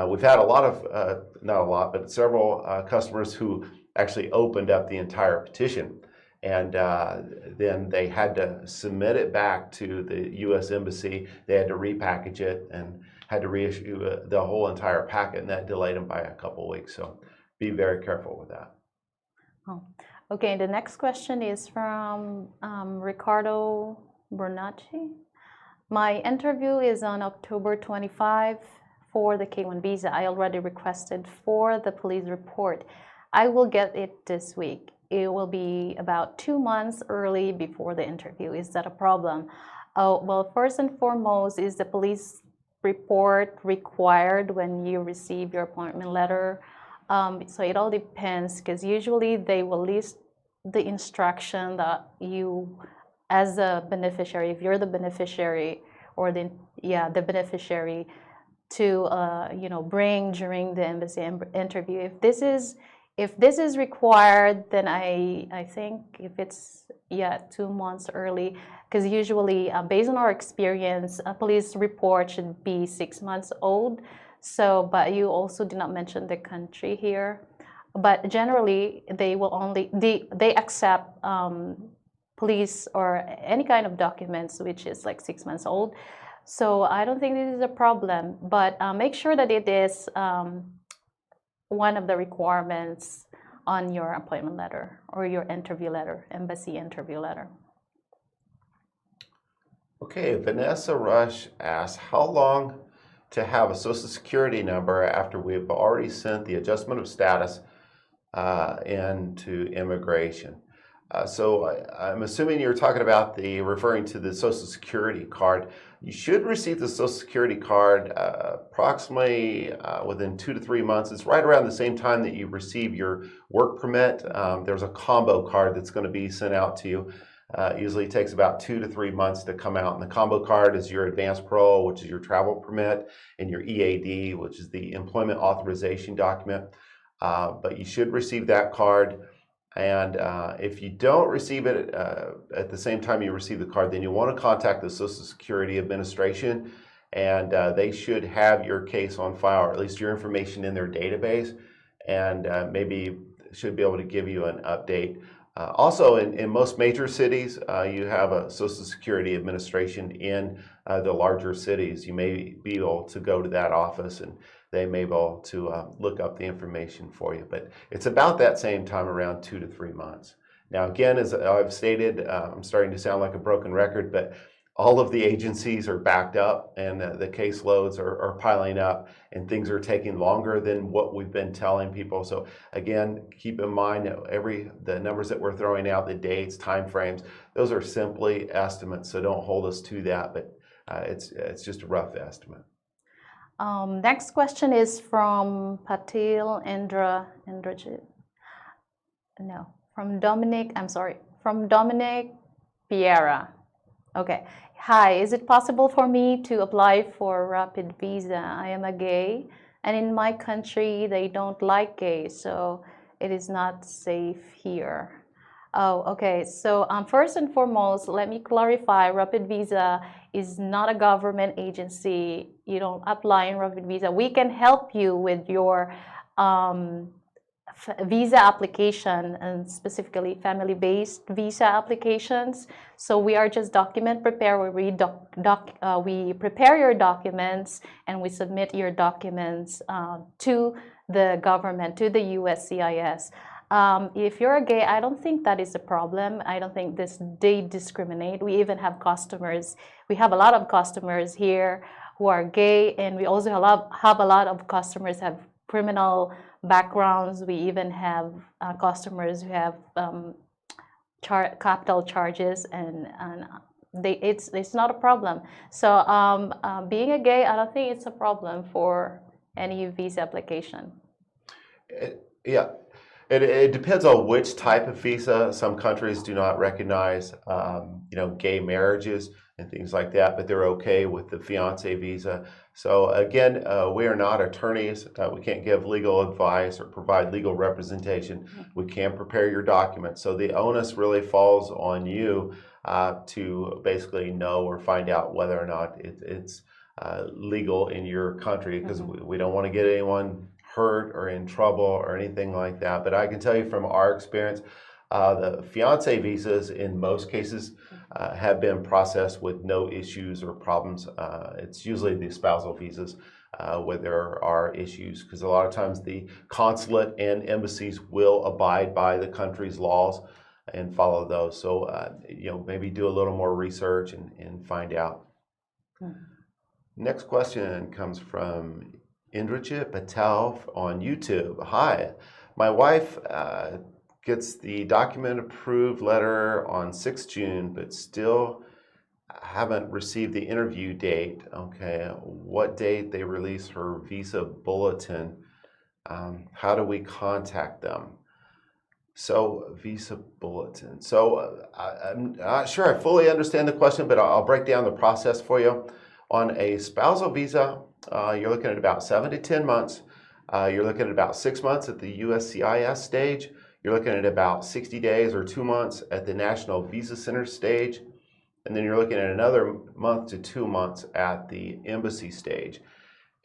We've had a lot of, not a lot, but several customers who actually opened up the entire petition. And then they had to submit it back to the U.S. Embassy. They had to repackage it and had to reissue the whole entire packet, and that delayed them by a couple of weeks. So be very careful with that. Oh. Okay, the next question is from Ricardo Bernacci. My interview is on October 25 for the K1 visa. I already requested for the police report. I will get it this week. It will be about 2 months early before the interview. Is that a problem? Well, first and foremost, is the police report required when you receive your appointment letter? So it all depends, because usually they will list the instruction that you, as a beneficiary, if you're the beneficiary or the beneficiary, to bring during the embassy interview. If this is required, then I think if it's 2 months early, because usually based on our experience, a police report should be 6 months old. So, but you also did not mention the country here. But generally, they will only they accept police or any kind of documents which is like 6 months old. So I don't think this is a problem. But make sure that it is one of the requirements on your appointment letter or your interview letter, embassy interview letter. Okay, Vanessa Rush asks, how long to have a Social Security number after we've already sent the adjustment of status into immigration? So I'm assuming you're talking about referring to the Social Security card. You should receive the Social Security card approximately within 2 to 3 months. It's right around the same time that you receive your work permit. There's a combo card that's going to be sent out to you. Usually takes about 2 to 3 months to come out. And the combo card is your advanced parole, which is your travel permit, and your EAD, which is the employment authorization document. But you should receive that card. And if you don't receive it at the same time you receive the card, then you want to contact the Social Security Administration, and they should have your case on file, or at least your information in their database, and maybe should be able to give you an update. Also, in most major cities, you have a Social Security Administration in the larger cities. You may be able to go to that office, and they may be able to look up the information for you. But it's about that same time, around 2 to 3 months. Now, again, as I've stated, I'm starting to sound like a broken record, but all of the agencies are backed up, and the caseloads are piling up, and things are taking longer than what we've been telling people. So again, keep in mind that the numbers that we're throwing out, the dates, time frames, those are simply estimates. So don't hold us to that, but it's just a rough estimate. Next question is from Patil Indrajit. No, from Dominic. I'm sorry, from Dominic Piera. Okay. Hi, is it possible for me to apply for RapidVisa? I am a gay, and in my country they don't like gays, so it is not safe here. Oh, okay. So first and foremost, let me clarify, RapidVisa is not a government agency. You don't apply in RapidVisa. We can help you with your visa application, and specifically family-based visa applications. So we are just document prepare. We prepare your documents and we submit your documents to the government, to the USCIS. If you're a gay, I don't think that is a problem. I don't think they discriminate. We even have customers. We have a lot of customers here who are gay, and we also have a lot of customers have criminal backgrounds. We even have customers who have capital charges, and it's not a problem. So being a gay, I don't think it's a problem for any visa application. Yeah. It depends on which type of visa. Some countries do not recognize, gay marriages and things like that, but they're okay with the fiance visa. So again, we are not attorneys. We can't give legal advice or provide legal representation. We can prepare your documents. So the onus really falls on you to basically know or find out whether or not it's legal in your country, because we don't want to get anyone hurt or in trouble or anything like that. But I can tell you from our experience, the fiance visas in most cases have been processed with no issues or problems. It's usually the spousal visas where there are issues, because a lot of times the consulate and embassies will abide by the country's laws and follow those. So maybe do a little more research and find out. Next question comes from Indrajit Patel on YouTube. Hi, my wife gets the document approved letter on 6th June, but still haven't received the interview date. Okay, what date they release her visa bulletin? How do we contact them? So visa bulletin. So I'm not sure I fully understand the question, but I'll break down the process for you. On a spousal visa, you're looking at about 7 to 10 months. You're looking at about 6 months at the USCIS stage. You're looking at about 60 days or 2 months at the National Visa Center stage. And then you're looking at another month to 2 months at the embassy stage.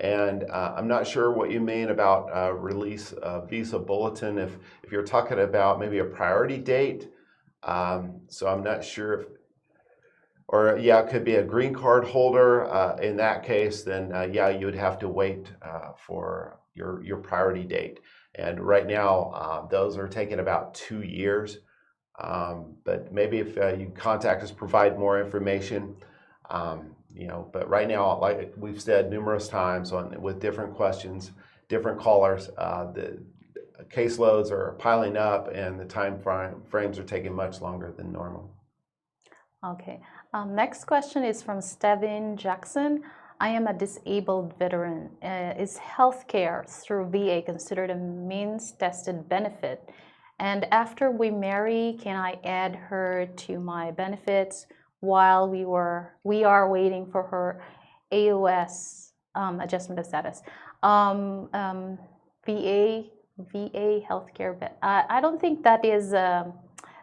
And I'm not sure what you mean about release visa bulletin, if you're talking about maybe a priority date. So I'm not sure if, or yeah, it could be a green card holder. In that case, then yeah, you would have to wait for your priority date. And right now, those are taking about 2 years. But maybe if you contact us, provide more information. But right now, like we've said numerous times with different questions, different callers, the caseloads are piling up and the time frames are taking much longer than normal. Okay. Next question is from Steven Jackson. I am a disabled veteran. Is healthcare through VA considered a means-tested benefit? And after we marry, can I add her to my benefits while we are waiting for her AOS adjustment of status? VA healthcare. I don't think that is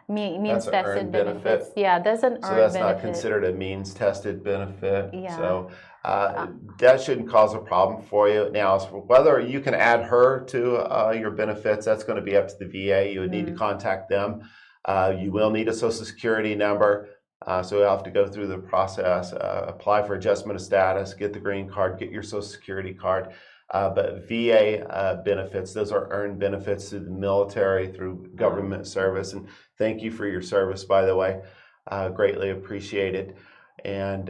means That's an tested earned benefits. benefit. Yeah, that's an So earned that's not benefit. considered a means tested benefit. Yeah. So that shouldn't cause a problem for you. Now, as for whether you can add her to your benefits, that's going to be up to the VA. You would need to contact them. You will need a Social Security number. So you'll have to go through the process, apply for adjustment of status, get the green card, get your Social Security card. But VA benefits, those are earned benefits through the military, through government service. And thank you for your service, by the way. Greatly appreciated. And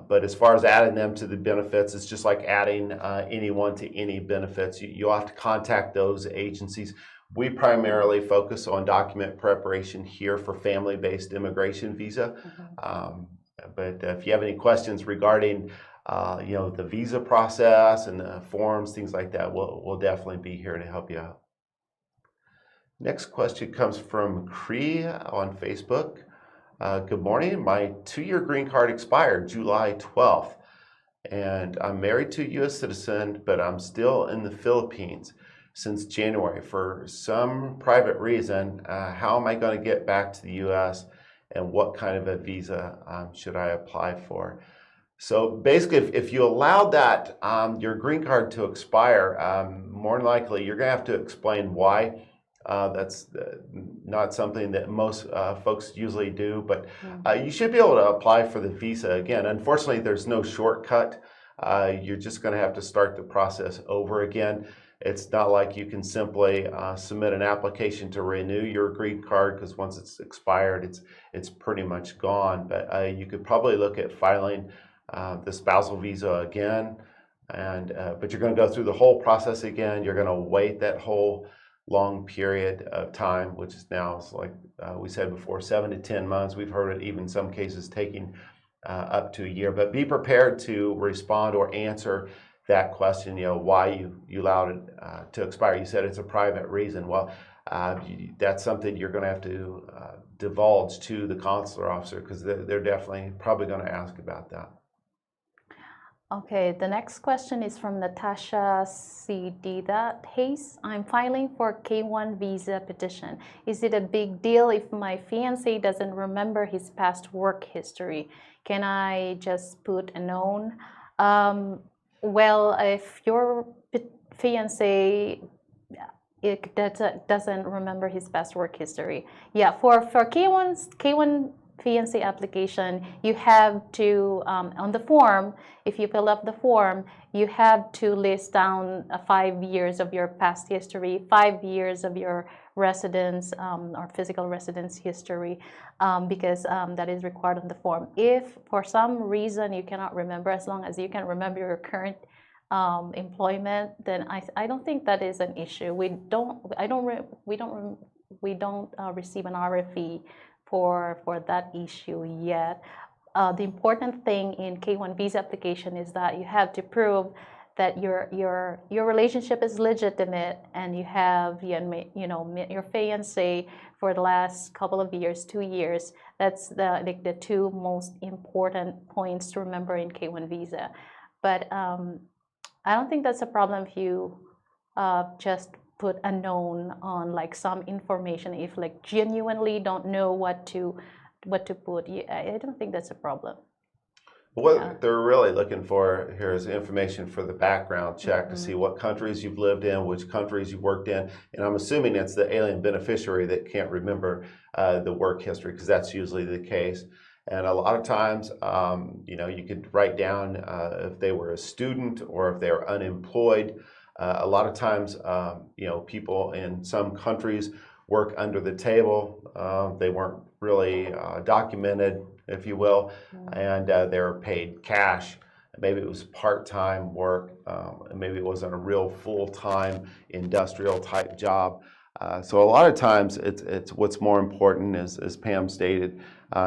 but as far as adding them to the benefits, it's just like adding anyone to any benefits. You'll have to contact those agencies. We primarily focus on document preparation here for family-based immigration visa. But if you have any questions regarding the visa process and the forms, things like that, we'll definitely be here to help you out. Next question comes from Cree on Facebook. Good morning. My 2-year green card expired July 12th, and I'm married to a U.S. citizen, but I'm still in the Philippines since January. For some private reason, how am I going to get back to the U.S., and what kind of a visa should I apply for? So basically, if you allowed that your green card to expire, more than likely you're going to have to explain why. That's not something that most folks usually do, but you should be able to apply for the visa again. Unfortunately, there's no shortcut. You're just going to have to start the process over again. It's not like you can simply submit an application to renew your green card, because once it's expired, it's pretty much gone. But you could probably look at filing the spousal visa again, and but you're going to go through the whole process again. You're going to wait that whole long period of time, which is now, like we said before, 7 to 10 months. We've heard it even some cases taking up to a year. But be prepared to respond or answer that question, why you allowed it to expire. You said it's a private reason. Well, that's something you're going to have to divulge to the consular officer, because they're definitely probably going to ask about that. Okay, the next question is from Natasha Cedida Hayes. I'm filing for K1 visa petition. Is it a big deal if my fiancé doesn't remember his past work history? Can I just put a known? Well, if your fiancé doesn't remember his past work history, yeah, for K1 fiancé application, you have to on the form, if you fill up the form, you have to list down 5 years of your past history, 5 years of your residence or physical residence history, because that is required on the form. If for some reason you cannot remember, as long as you can remember your current employment, then I don't think that is an issue. We don't receive an RFE for that issue yet. The important thing in K1 visa application is that you have to prove that your relationship is legitimate, and you have met your fiancé for the last couple of years, 2 years. That's the 2 most important points to remember in K1 visa. But I don't think that's a problem if you just put unknown on like some information. If like genuinely don't know what to put, I don't think that's a problem. What they're really looking for here is information for the background check to see what countries you've lived in, which countries you worked in, and I'm assuming it's the alien beneficiary that can't remember the work history, because that's usually the case. And a lot of times, you could write down if they were a student or if they were unemployed. A lot of times, people in some countries work under the table. They weren't really documented, if you will, and they were paid cash. Maybe it was part-time work. Maybe it wasn't a real full-time industrial type job. So a lot of times it's what's more important, as Pam stated.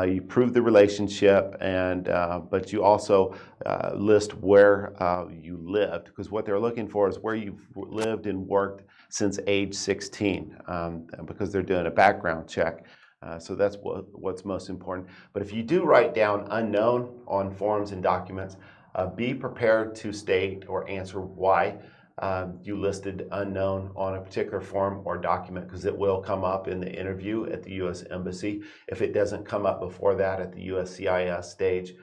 You prove the relationship, but you also list where you lived, because what they're looking for is where you've lived and worked since age 16, because they're doing a background check. So that's what's most important. But if you do write down unknown on forms and documents, be prepared to state or answer why you listed unknown on a particular form or document, because it will come up in the interview at the U.S. Embassy if it doesn't come up before that at the USCIS stage.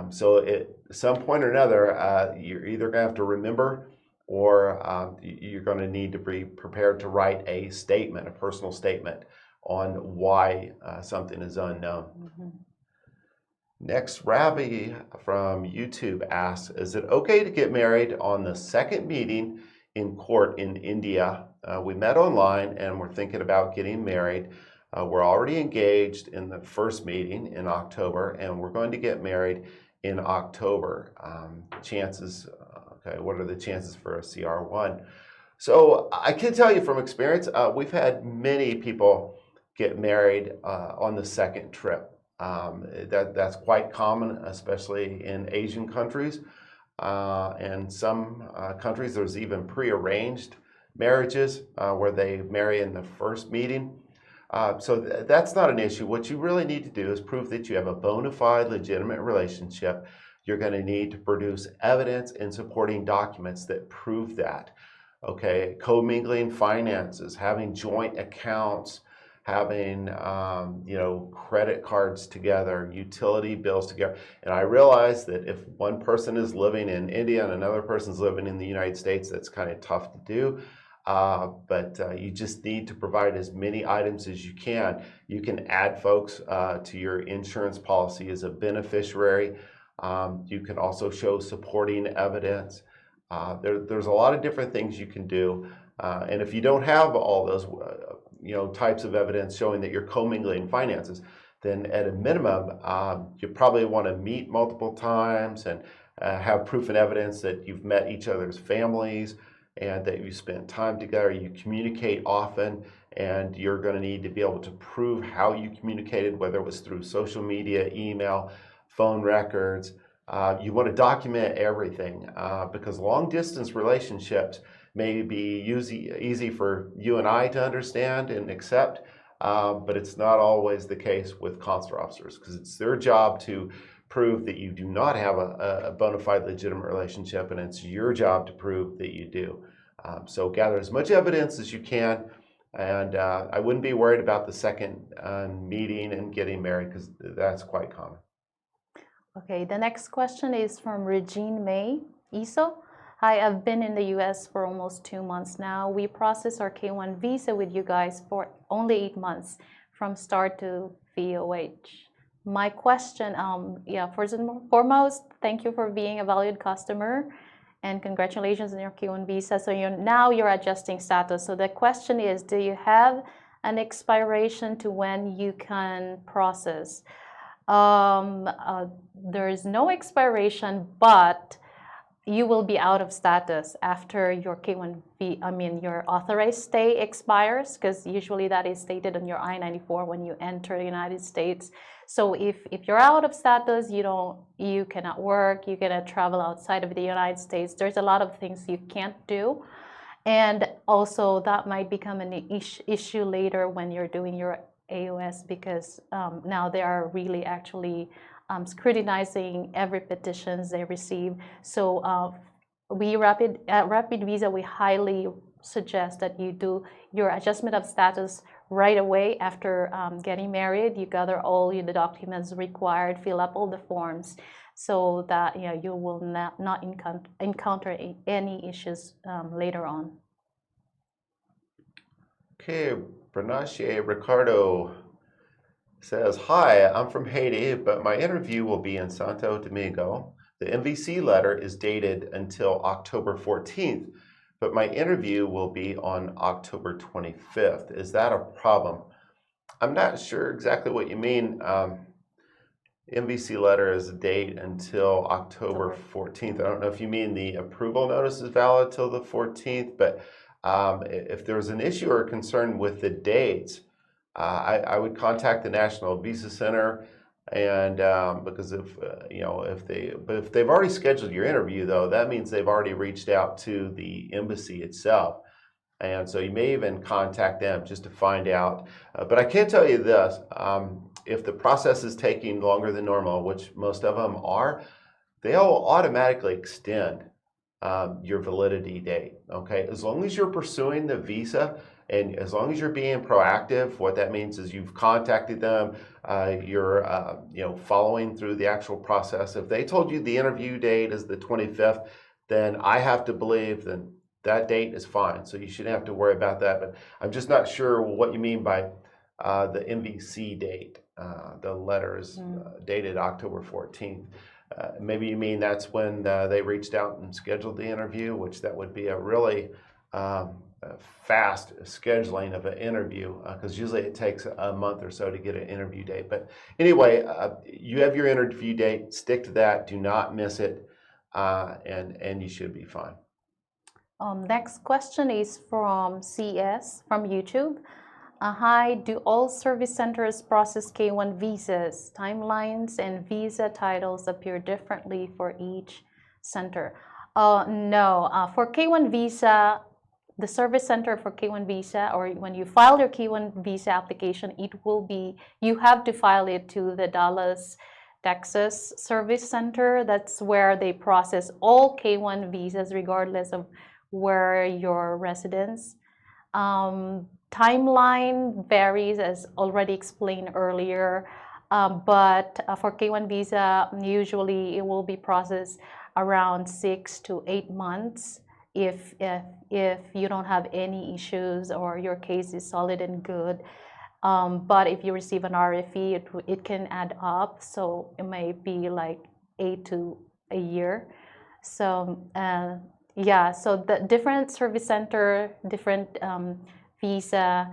So at some point or another, you're either going to have to remember, or you're going to need to be prepared to write a statement, a personal statement on why something is unknown. Mm-hmm. Next, Ravi from YouTube asks, is it okay to get married on the second meeting in court in India? We met online and we're thinking about getting married. We're already engaged in the first meeting in October, and we're going to get married in October. Okay, what are the chances for a CR1? So I can tell you from experience, we've had many people get married on the second trip. That's quite common, especially in Asian countries. And some countries, there's even prearranged marriages where they marry in the first meeting. So that's not an issue. What you really need to do is prove that you have a bona fide, legitimate relationship. You're going to need to produce evidence and supporting documents that prove that. Okay, commingling finances, having joint accounts, having credit cards together, utility bills together. And I realize that if one person is living in India and another person's living in the United States, that's kind of tough to do. But you just need to provide as many items as you can. You can add folks to your insurance policy as a beneficiary. You can also show supporting evidence. There's a lot of different things you can do. And if you don't have all those types of evidence showing that you're commingling finances, then at a minimum, you probably want to meet multiple times and have proof and evidence that you've met each other's families and that you spent time together. You communicate often, and you're going to need to be able to prove how you communicated, whether it was through social media, email, phone records. You want to document everything because long distance relationships may be easy for you and I to understand and accept, but it's not always the case with consular officers, because it's their job to prove that you do not have a bona fide legitimate relationship, and it's your job to prove that you do. So gather as much evidence as you can, and I wouldn't be worried about the second meeting and getting married, because that's quite common. Okay, the next question is from Regine May Iso. Hi, I've been in the US for almost 2 months now. We processed our K1 visa with you guys for only 8 months from start to VOH. My question, first and foremost, thank you for being a valued customer and congratulations on your K1 visa. So you're adjusting status. So the question is, do you have an expiration to when you can process? There is no expiration, but you will be out of status after your your authorized stay expires, because usually that is stated on your I-94 when you enter the United States. So if you're out of status, you cannot work, you cannot travel outside of the United States. There's a lot of things you can't do. And also that might become an issue later when you're doing your AOS, because now they are really actually scrutinizing every petitions they receive. So at RapidVisa, we highly suggest that you do your adjustment of status right away after getting married. You gather all the documents required, fill up all the forms, so that you will not encounter any issues later on. Okay, Bernache Ricardo says, hi, I'm from Haiti, but my interview will be in Santo Domingo. The MVC letter is dated until October 14th, but my interview will be on October 25th. Is that a problem? I'm not sure exactly what you mean. MVC letter is a date until October 14th. I don't know if you mean the approval notice is valid till the 14th, but If there's an issue or concern with the dates, I would contact the National Visa Center, and because if they've already scheduled your interview, though, that means they've already reached out to the embassy itself. And so you may even contact them just to find out. But I can tell you this, if the process is taking longer than normal, which most of them are, they'll automatically extend your validity date, okay? As long as you're pursuing the visa and as long as you're being proactive, what that means is you've contacted them, you're following through the actual process. If they told you the interview date is the 25th, then I have to believe then that date is fine, so you shouldn't have to worry about that. But I'm just not sure what you mean by the MVC date. The letter is dated October 14th. Maybe you mean that's when they reached out and scheduled the interview, which that would be a really fast scheduling of an interview, because usually it takes a month or so to get an interview date. But anyway, you have your interview date, stick to that, do not miss it, and you should be fine. Next question is from CS from YouTube. Hi, do all service centers process K1 visas? Timelines and visa titles appear differently for each center. No, for K1 visa, the service center for K1 visa, or when you file your K1 visa application, you have to file it to the Dallas, Texas service center. That's where they process all K1 visas regardless of where your residence. Timeline varies, as already explained earlier, but for K1 visa, usually it will be processed around 6 to 8 months if you don't have any issues or your case is solid and good. But if you receive an RFE, it can add up, so it may be like 8 to a year. So yeah, so the different service center, different visa,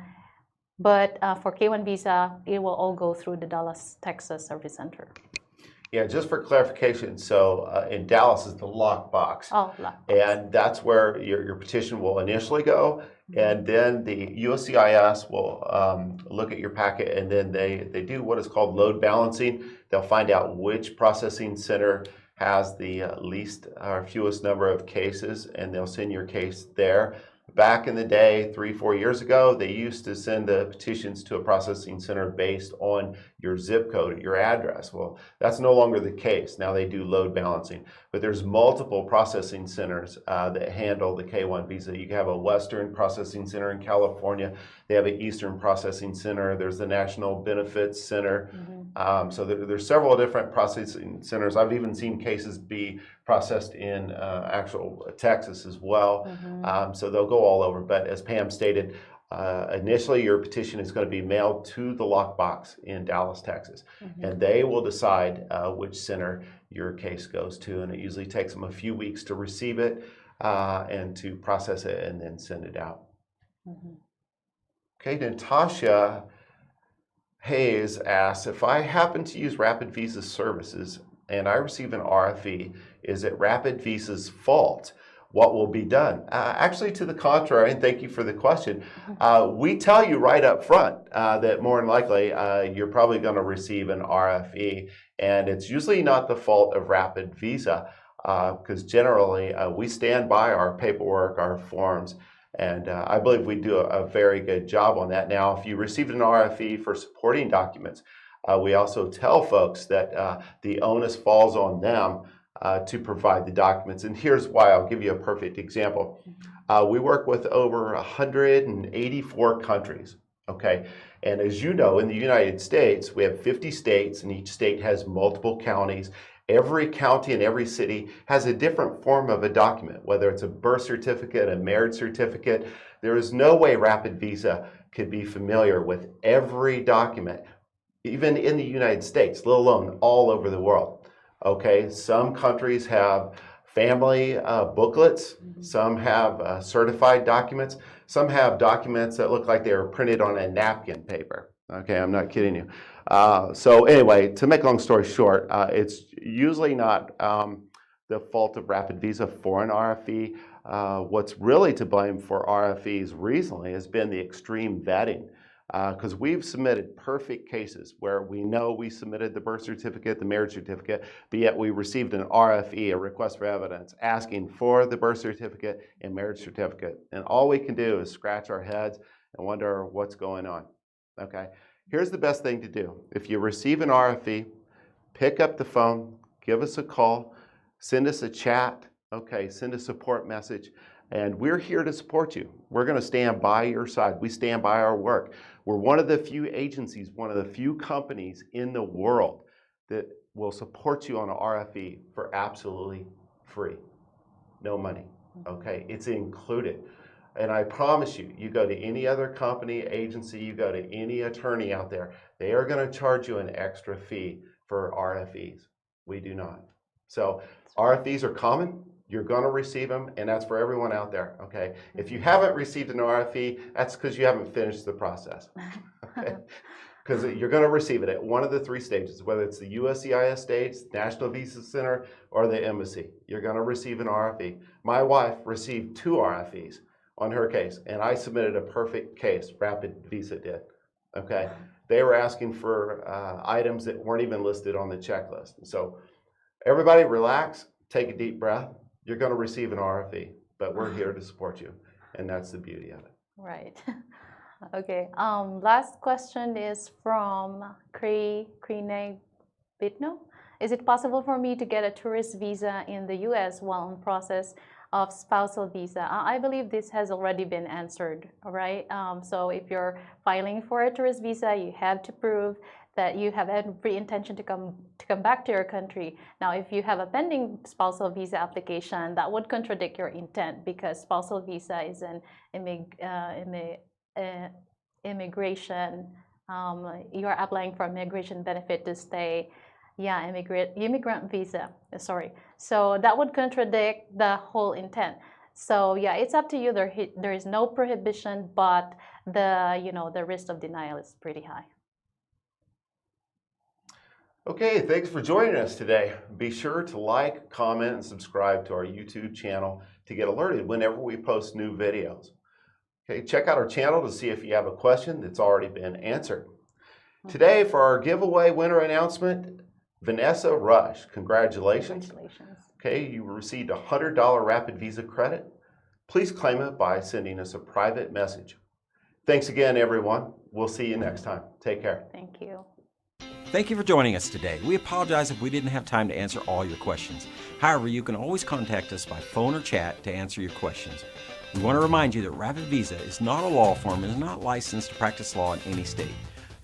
but for K1 visa, it will all go through the Dallas, Texas service center. Yeah, just for clarification, so in Dallas is the lockbox. Oh, lockbox. And that's where your petition will initially go. And then the USCIS will look at your packet, and then they do what is called load balancing. They'll find out which processing center has the least or fewest number of cases, and they'll send your case there. Back in the day, 3-4 years ago, they used to send the petitions to a processing center based on your zip code, your address. Well, that's no longer the case. Now they do load balancing. But there's multiple processing centers that handle the K1 visa. You have a Western processing center in California. They have an Eastern processing center. There's the National Benefits Center. So there's several different processing centers. I've even seen cases be processed in actual Texas as well. So they'll go all over. But as Pam stated, initially your petition is going to be mailed to the lockbox in Dallas, Texas. And they will decide which center your case goes to. And it usually takes them a few weeks to receive it and to process it and then send it out. Okay, Natasha Hayes asks, if I happen to use RapidVisa services and I receive an RFE, is it RapidVisa's fault? What will be done? Actually, to the contrary, and thank you for the question. We tell you right up front that more than likely you're probably going to receive an RFE, and it's usually not the fault of RapidVisa because generally we stand by our paperwork, our forms, and I believe we do a very good job on that. Now, if you received an RFE for supporting documents, we also tell folks that the onus falls on them to provide the documents. And here's why. I'll give you a perfect example. We work with over 184 countries, okay? And as you know, in the United States, we have 50 states, and each state has multiple counties. Every county and every city has a different form of a document, whether it's a birth certificate, a marriage certificate. There is no way RapidVisa could be familiar with every document, even in the United States, let alone all over the world. Okay, some countries have family booklets, some have certified documents, some have documents that look like they were printed on a napkin paper. Okay, I'm not kidding you. So anyway, to make a long story short, it's usually not the fault of RapidVisa for an RFE. What's really to blame for RFEs recently has been the extreme vetting, because we've submitted perfect cases where we know we submitted the birth certificate, the marriage certificate, but yet we received an RFE, a request for evidence, asking for the birth certificate and marriage certificate. And all we can do is scratch our heads and wonder what's going on. Okay, here's the best thing to do. If you receive an RFE, pick up the phone, give us a call, send us a chat, okay, send a support message, and we're here to support you. We're going to stand by your side. We stand by our work. We're one of the few agencies, one of the few companies in the world that will support you on an RFE for absolutely free. No money, okay? It's included. And I promise you, you go to any other company, agency, you go to any attorney out there, they are going to charge you an extra fee for RFEs. We do not. So RFEs are common. You're going to receive them, and that's for everyone out there, okay? If you haven't received an RFE, that's because you haven't finished the process, okay? Because you're going to receive it at one of the three stages, whether it's the USCIS stage, National Visa Center, or the embassy. You're going to receive an RFE. My wife received 2 RFEs on her case, and I submitted a perfect case. RapidVisa did, okay? They were asking for items that weren't even listed on the checklist. So everybody relax, take a deep breath. You're going to receive an RFE, but we're here to support you, and that's the beauty of it. Right. Okay. Last question is from Krine Bitno. Is it possible for me to get a tourist visa in the U.S. while in process of spousal visa? I believe this has already been answered, right? So if you're filing for a tourist visa, you have to prove that you have every intention to come back to your country. Now, if you have a pending spousal visa application, that would contradict your intent, because spousal visa is an immigration. You're applying for immigration benefit to stay. Yeah, immigrant visa. Sorry. So that would contradict the whole intent. So yeah, it's up to you. There is no prohibition, but the risk of denial is pretty high. Okay, thanks for joining us today. Be sure to like, comment, and subscribe to our YouTube channel to get alerted whenever we post new videos. Okay, check out our channel to see if you have a question that's already been answered. Today, for our giveaway winner announcement, Vanessa Rush, congratulations. Okay, you received a $100 RapidVisa credit. Please claim it by sending us a private message. Thanks again, everyone. We'll see you next time. Take care. Thank you. Thank you for joining us today. We apologize if we didn't have time to answer all your questions. However, you can always contact us by phone or chat to answer your questions. We want to remind you that RapidVisa is not a law firm and is not licensed to practice law in any state.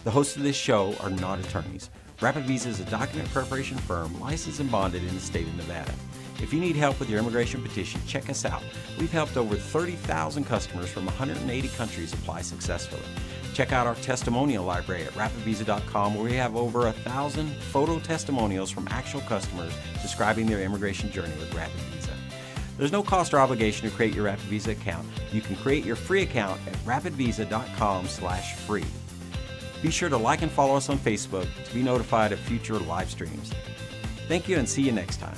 The hosts of this show are not attorneys. RapidVisa is a document preparation firm licensed and bonded in the state of Nevada. If you need help with your immigration petition, check us out. We've helped over 30,000 customers from 180 countries apply successfully. Check out our testimonial library at RapidVisa.com, where we have over 1,000 photo testimonials from actual customers describing their immigration journey with RapidVisa. There's no cost or obligation to create your RapidVisa account. You can create your free account at RapidVisa.com/free. Be sure to like and follow us on Facebook to be notified of future live streams. Thank you, and see you next time.